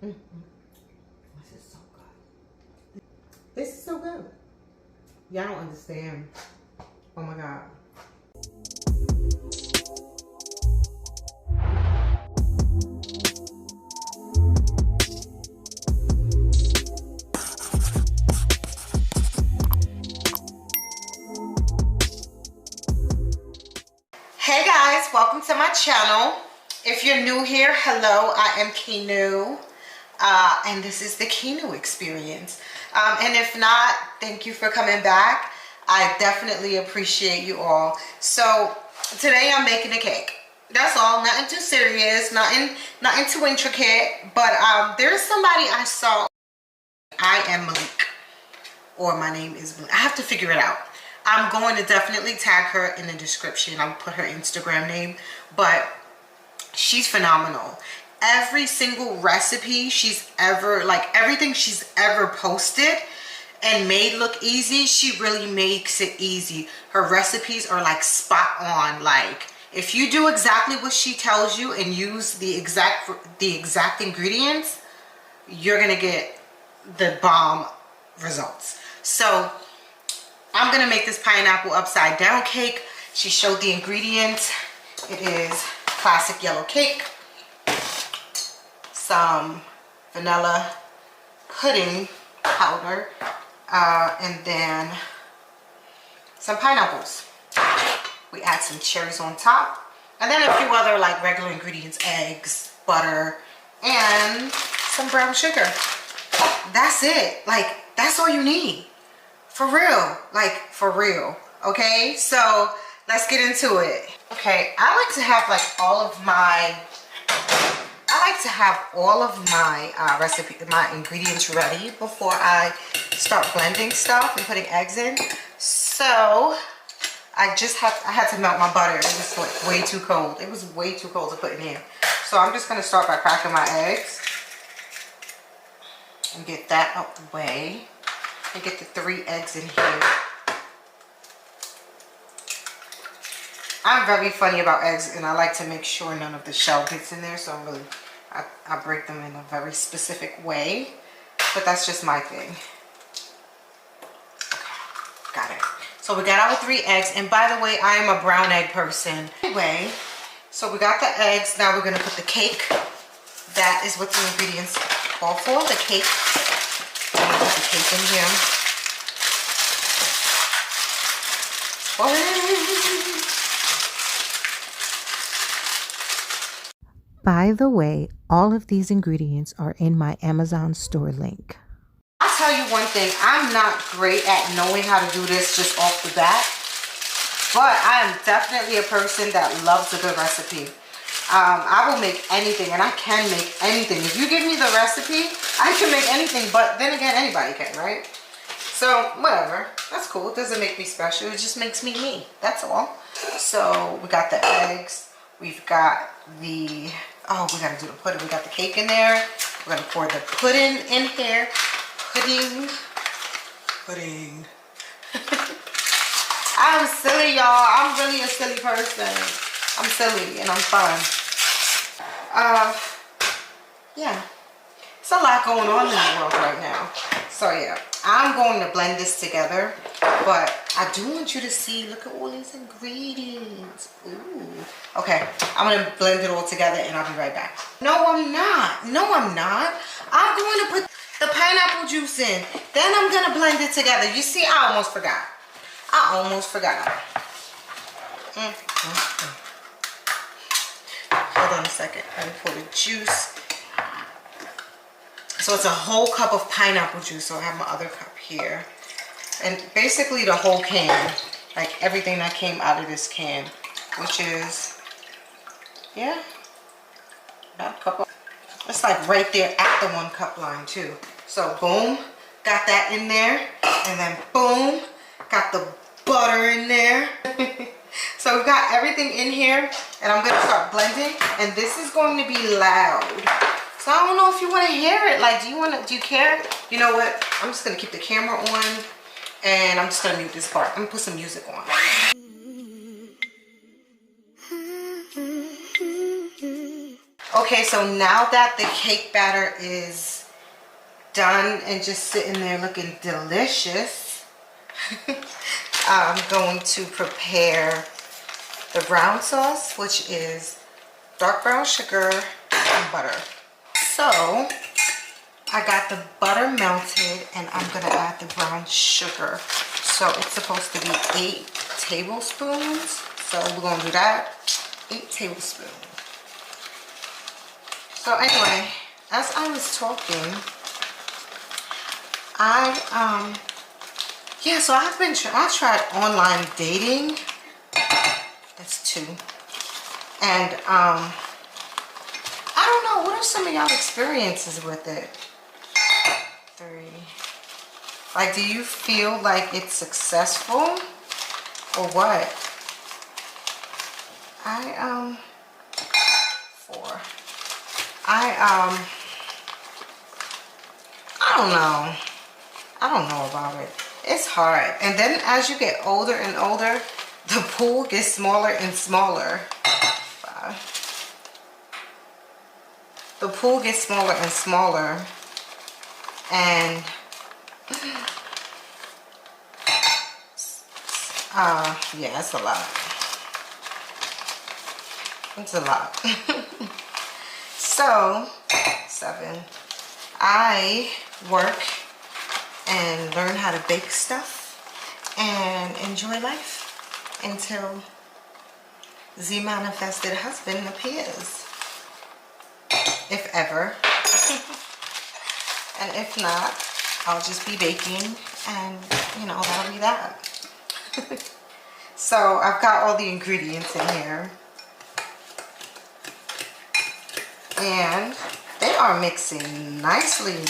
Mm-hmm. This is so good. This is so good. Y'all don't understand. Oh my God. Hey guys, welcome to my channel. If you're new here, hello, I am Keynu, and this is the Keynu experience. And if not, thank you for coming back. I definitely appreciate you all. So today I'm making a cake. That's all. Nothing too serious, nothing too intricate. But there's somebody I saw. I am Malik, or my name is Malik. I have to figure it out. I'm going to definitely tag her in the description. I'll put her Instagram name, but she's phenomenal. Every single recipe she's ever, like everything she's ever posted and made look easy, she really makes it easy. Her recipes are like spot on. Like if you do exactly what she tells you and use the exact ingredients, you're gonna get the bomb results. So I'm gonna make this pineapple upside down cake. She showed the ingredients. It is classic yellow cake, some vanilla pudding powder, and then some pineapples. We add some cherries on top, and then a few other like regular ingredients, eggs, butter, and some brown sugar. That's it. Like, that's all you need. For real, like for real. Okay, so let's get into it. Okay, I like to have like all of my my ingredients ready before I start blending stuff and putting eggs in. So I had to melt my butter. It was like way too cold. It was way too cold to put in here. So I'm just gonna start by cracking my eggs and get that out the way. And get the 3 eggs in here. I'm very funny about eggs, and I like to make sure none of the shell gets in there, so I break them in a very specific way, but that's just my thing. Okay, got it. So we got our 3 eggs, and by the way, I am a brown egg person. Anyway, so we got the eggs. Now we're gonna put the cake. That is what the ingredients call for, the cake. I'm gonna put the cake in here. By the way, all of these ingredients are in my Amazon store link. I'll tell you one thing, I'm not great at knowing how to do this just off the bat, but I am definitely a person that loves a good recipe. I will make anything, and I can make anything. If you give me the recipe, I can make anything, but then again, anybody can, right? So, whatever. That's cool. It doesn't make me special. It just makes me me. That's all. So, we got the eggs. We've got the... Oh, we got to do the pudding. We got the cake in there. We're going to pour the pudding in here. Pudding. I'm silly, y'all. I'm really a silly person. I'm silly, and I'm fun. Yeah. It's a lot going on in the world right now. So yeah, I'm going to blend this together, but I do want you to see, look at all these ingredients. Ooh. Okay, I'm gonna blend it all together and I'll be right back. No, I'm not. No, I'm not. I'm going to put the pineapple juice in. Then I'm gonna blend it together. You see, I almost forgot. Hold on a second. Let me pour the juice. So it's a whole cup of pineapple juice. So I have my other cup here. And basically the whole can. Like everything that came out of this can. Which is, yeah, about a cup of, it's like right there at the 1 cup line too. So boom, got that in there. And then boom, got the butter in there. So we've got everything in here. And I'm going to start blending. And this is going to be loud. So I don't know if you want to hear it. Like, do you care? You know what? I'm just going to keep the camera on. And I'm just going to mute this part. I'm going to put some music on. Okay, so now that the cake batter is done and just sitting there looking delicious, I'm going to prepare the brown sauce, which is dark brown sugar and butter. So I got the butter melted and I'm gonna add the brown sugar. So it's supposed to be 8 tablespoons. So we're gonna do that, 8 tablespoons. So anyway, as I was talking, so I tried online dating. That's 2. And I don't know, what are some of y'all experiences with it? 3. Like, do you feel like it's successful or what? 4. I don't know about it. It's hard. And then as you get older and older, the pool gets smaller and smaller. 5. The pool gets smaller and smaller. And yeah, it's a lot. It's a lot. So 7. I work and learn how to bake stuff and enjoy life until the manifested husband appears, if ever. And if not, I'll just be baking, and you know, that'll be that. So I've got all the ingredients in here, and they are mixing nicely.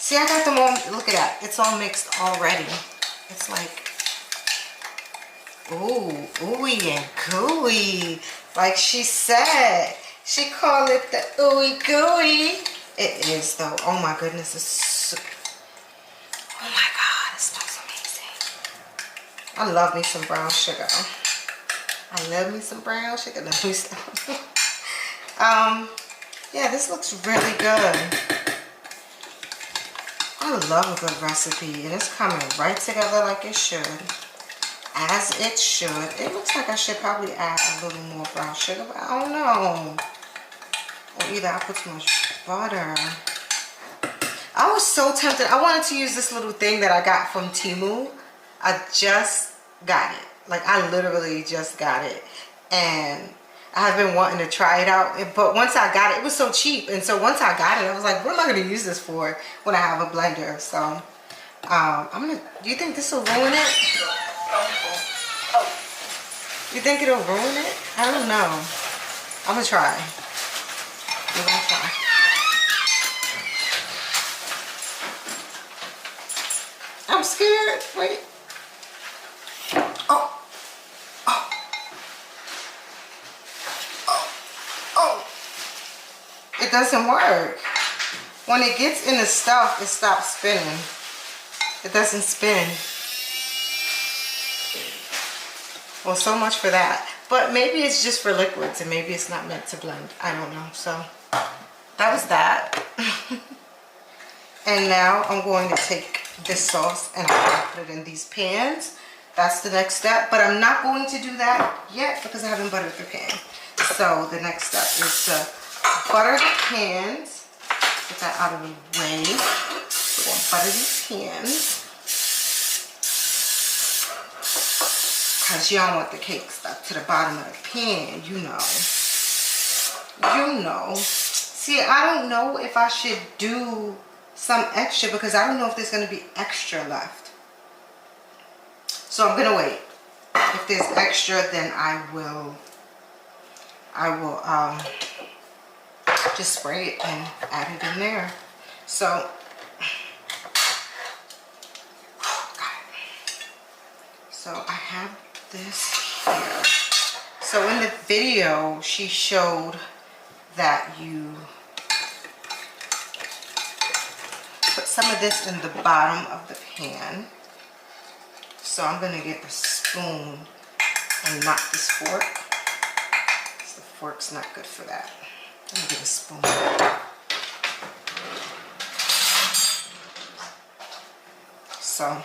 See, I got them all, look at that, it's all mixed already. It's like, ooh, ooey and gooey. Like she said, she called it the ooey gooey. It is though, oh my goodness, it's so, oh my God, it smells amazing. I love me some brown sugar. I love me some brown sugar. Let me stop. Yeah, this looks really good. I love a good recipe, and it's coming right together like it should. As it should. It looks like I should probably add a little more brown sugar, but I don't know. Or either I put too much butter. I was so tempted. I wanted to use this little thing that I got from Temu. I just got it. Like, I literally just got it. And I have been wanting to try it out, but once I got it, it was so cheap, and so once I got it, I was like, what am I going to use this for when I have a blender? So, do you think this will ruin it? You think it'll ruin it? I don't know. I'm going to try. I'm going to try. I'm scared. Wait. Oh. It doesn't work. When it gets in the stuff, it stops spinning. It doesn't spin. Well, so much for that. But maybe it's just for liquids and maybe it's not meant to blend. I don't know. So that was that. And now I'm going to take this sauce and I'm going to put it in these pans. That's the next step. But I'm not going to do that yet because I haven't buttered the pan. So the next step is to butter the pans. Get that out of the way. We're going to butter these pans. Because you don't want the cake stuck to the bottom of the pan, you know. You know. See, I don't know if I should do some extra because I don't know if there's going to be extra left. So I'm going to wait. If there's extra, then I will just spray it and add it in there. So, I have this here. So in the video, she showed that you put some of this in the bottom of the pan. So I'm going to get a spoon and not this fork. The fork's not good for that. Let me get a spoon. So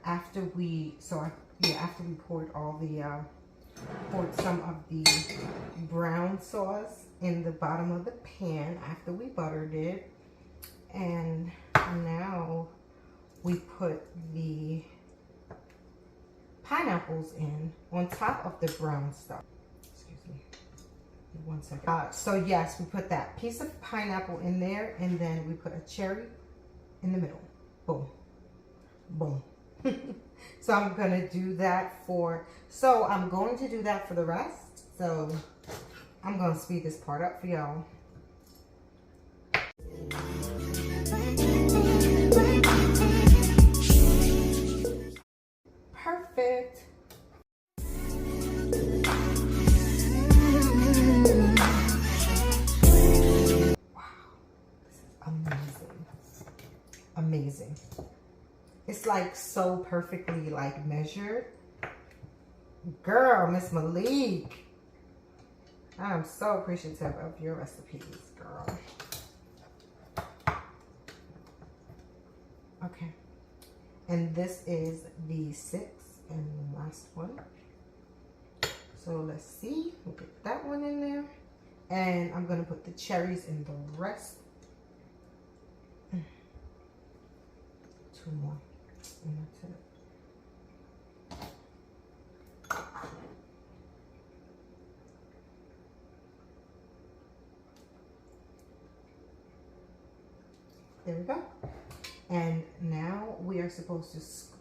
after we poured all the poured some of the brown sauce in the bottom of the pan after we buttered it, and now we put the pineapples in on top of the brown stuff. Excuse me. 1 second. So yes, we put that piece of pineapple in there, and then we put a cherry in the middle. Boom. Boom. So I'm gonna do that for the rest. So I'm gonna speed this part up for y'all. Perfect. Amazing. It's like so perfectly like measured. Girl, Miss Malik, I'm so appreciative of your recipes, girl. Okay, and this is the 6th and last one. So let's see, we'll get that one in there, and I'm gonna put the cherries in the rest. 2 more. And that's it. There we go. And now we are supposed to scoop.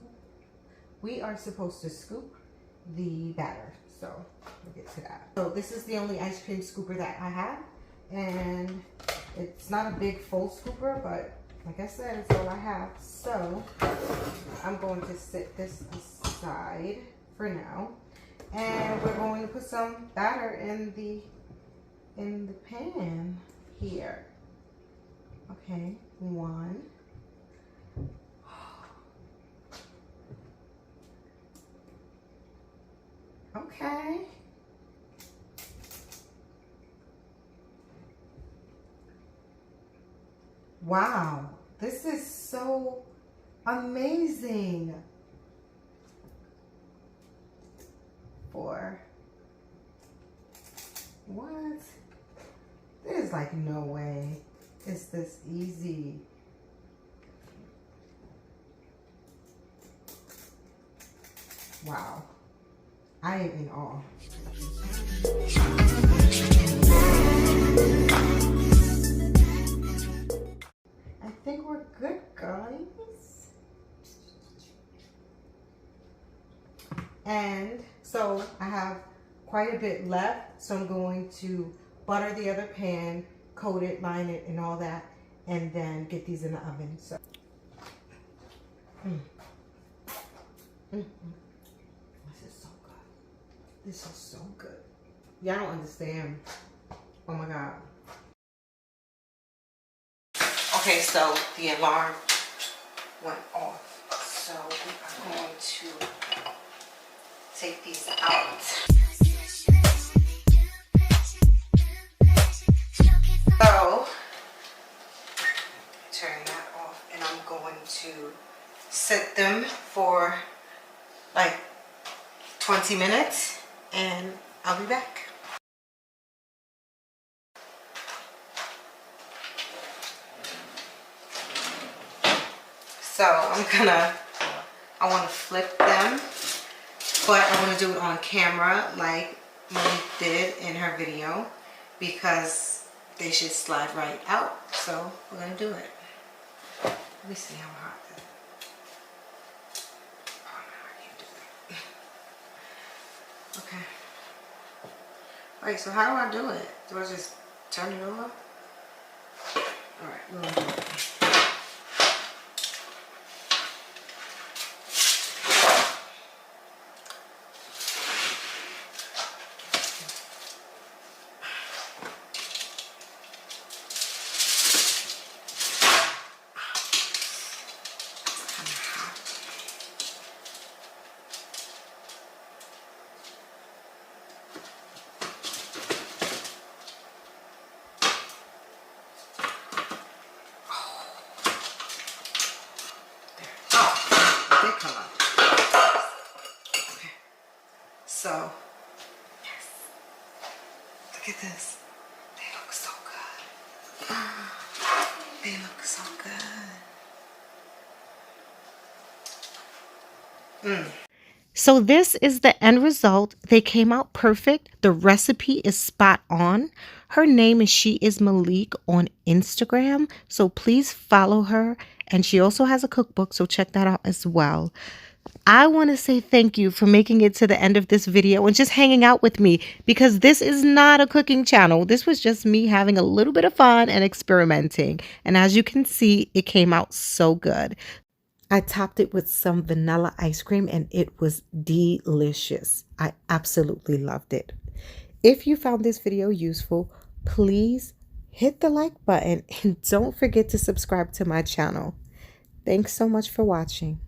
The batter. So we'll get to that. So this is the only ice cream scooper that I have, and it's not a big full scooper, but like I said, it's all I have. So I'm going to set this aside for now, and we're going to put some batter in the pan here. Okay, 1. Okay. Wow, this is so amazing. 4. What? There's like no way it's this easy. Wow, I am in awe. I think we're good, guys. And so I have quite a bit left, so I'm going to butter the other pan, coat it, line it, and all that, and then get these in the oven. So this is so good. This is so good. Y'all don't understand. Oh my God. Okay, so the alarm went off. So we are going to take these out. So, turn that off, and I'm going to set them for like 20 minutes, and I'll be back. So I want to flip them, but I want to do it on camera like Malik did in her video, because they should slide right out. So we're going to do it. Let me see how hot that is. Oh no, I can't do that. Okay. Wait, so how do I do it? Do I just turn it over? Alright, we're going to do it. So, yes. Look at this. They look so good. They look so good. So this is the end result. They came out perfect. The recipe is spot on. Her name is She Is Malik on Instagram. So please follow her. And she also has a cookbook, so check that out as well. I want to say thank you for making it to the end of this video and just hanging out with me, because this is not a cooking channel. This was just me having a little bit of fun and experimenting. And as you can see, it came out so good. I topped it with some vanilla ice cream and it was delicious. I absolutely loved it. If you found this video useful, please hit the like button and don't forget to subscribe to my channel. Thanks so much for watching.